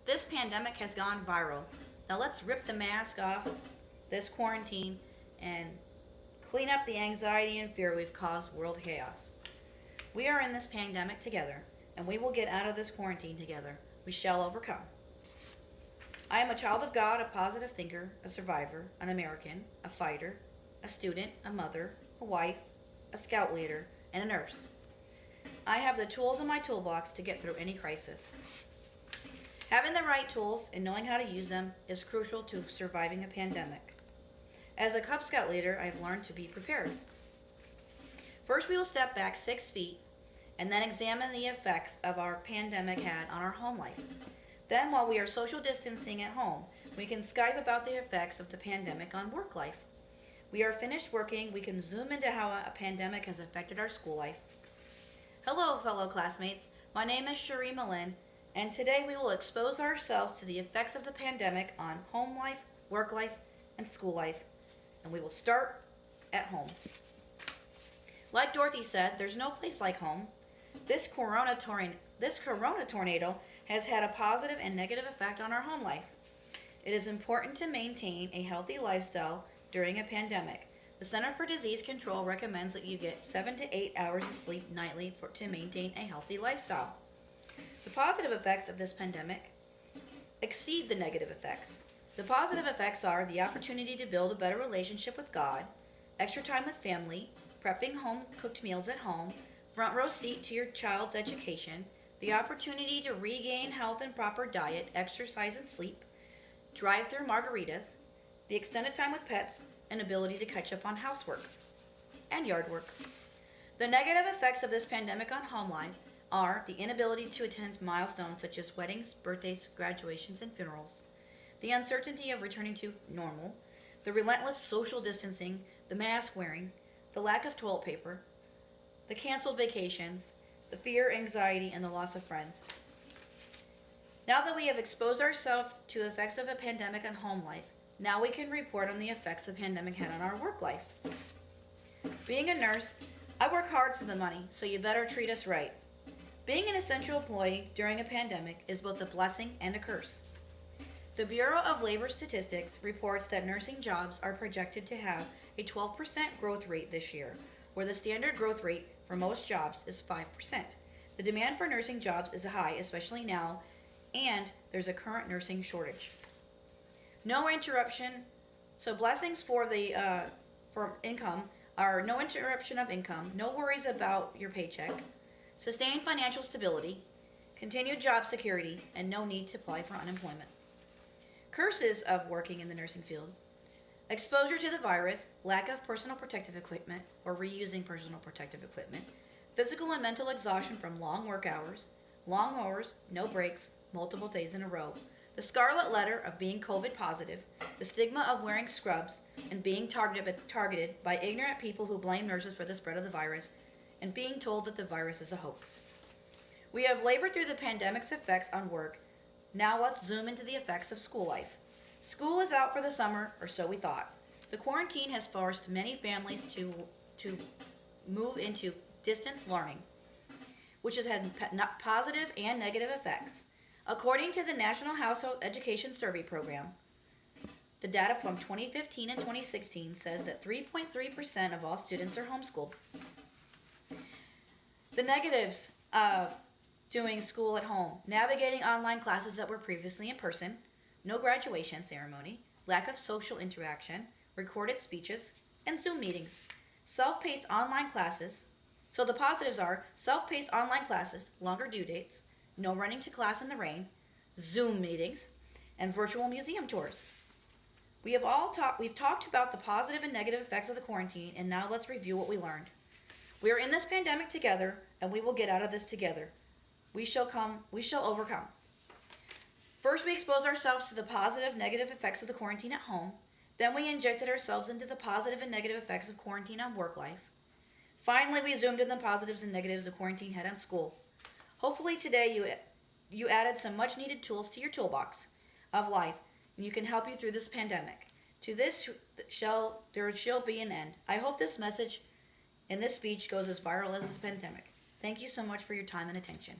This pandemic has gone viral. Now let's rip the mask off this quarantine and clean up the anxiety and fear we've caused world chaos. We are in this pandemic together, and we will get out of this quarantine together. We shall overcome. I am a child of God, a positive thinker, a survivor, an American, a fighter, a student, a mother, a wife, a scout leader, and a nurse. I have the tools in my toolbox to get through any crisis. Having the right tools and knowing how to use them is crucial to surviving a pandemic. As a Cub Scout leader, I have learned to be prepared. First, we will step back 6 feet and then examine the effects of our pandemic had on our home life. Then, while we are social distancing at home, we can Skype about the effects of the pandemic on work life. We are finished working, we can zoom into how a pandemic has affected our school life. Hello, fellow classmates. My name is Cherie Malin, and today we will expose ourselves to the effects of the pandemic on home life, work life, and school life. And we will start at home. Like Dorothy said, there's no place like home. This corona tornado has had a positive and negative effect on our home life. It is important to maintain a healthy lifestyle during a pandemic. The Center for Disease Control recommends that you get 7 to 8 hours of sleep nightly to maintain a healthy lifestyle. The positive effects of this pandemic exceed the negative effects. The positive effects are the opportunity to build a better relationship with God, extra time with family, prepping home-cooked meals at home, front row seat to your child's education, the opportunity to regain health and proper diet, exercise and sleep, drive-through margaritas, the extended time with pets, and ability to catch up on housework and yard work. The negative effects of this pandemic on home life are the inability to attend milestones such as weddings, birthdays, graduations, and funerals, the uncertainty of returning to normal, the relentless social distancing, the mask wearing, the lack of toilet paper, the canceled vacations, the fear, anxiety, and the loss of friends. Now that we have exposed ourselves to the effects of a pandemic on home life, now we can report on the effects the pandemic had on our work life. Being a nurse, I work hard for the money, so you better treat us right. Being an essential employee during a pandemic is both a blessing and a curse. The Bureau of Labor Statistics reports that nursing jobs are projected to have a 12% growth rate this year, where the standard growth rate for most jobs is 5%. The demand for nursing jobs is high, especially now, and there's a current nursing shortage. No interruption. So blessings for income are no interruption of income, no worries about your paycheck, sustained financial stability, continued job security, and no need to apply for unemployment. Curses of working in the nursing field: exposure to the virus, lack of personal protective equipment or reusing personal protective equipment, physical and mental exhaustion from long work hours, no breaks, multiple days in a row, the scarlet letter of being COVID positive, the stigma of wearing scrubs, and being targeted by ignorant people who blame nurses for the spread of the virus, and being told that the virus is a hoax. We have labored through the pandemic's effects on work. Now let's zoom into the effects of school life. School is out for the summer, or so we thought. The quarantine has forced many families to move into distance learning, which has had positive and negative effects. According to the National Household Education Survey Program, the data from 2015 and 2016 says that 3.3% of all students are homeschooled. The negatives of doing school at home: navigating online classes that were previously in person, no graduation ceremony, lack of social interaction, recorded speeches, and Zoom meetings. Self-paced online classes. So the positives are self-paced online classes, longer due dates, no running to class in the rain, Zoom meetings, and virtual museum tours. We've talked about the positive and negative effects of the quarantine, and now let's review what we learned. We are in this pandemic together, and we will get out of this together. We shall overcome. First, we exposed ourselves to the positive, negative effects of the quarantine at home. Then we injected ourselves into the positive and negative effects of quarantine on work life. Finally, we zoomed in the positives and negatives of quarantine had on school. Hopefully today you added some much needed tools to your toolbox of life, and you can help you through this pandemic. To this there shall be an end. I hope this message in this speech goes as viral as this pandemic. Thank you so much for your time and attention.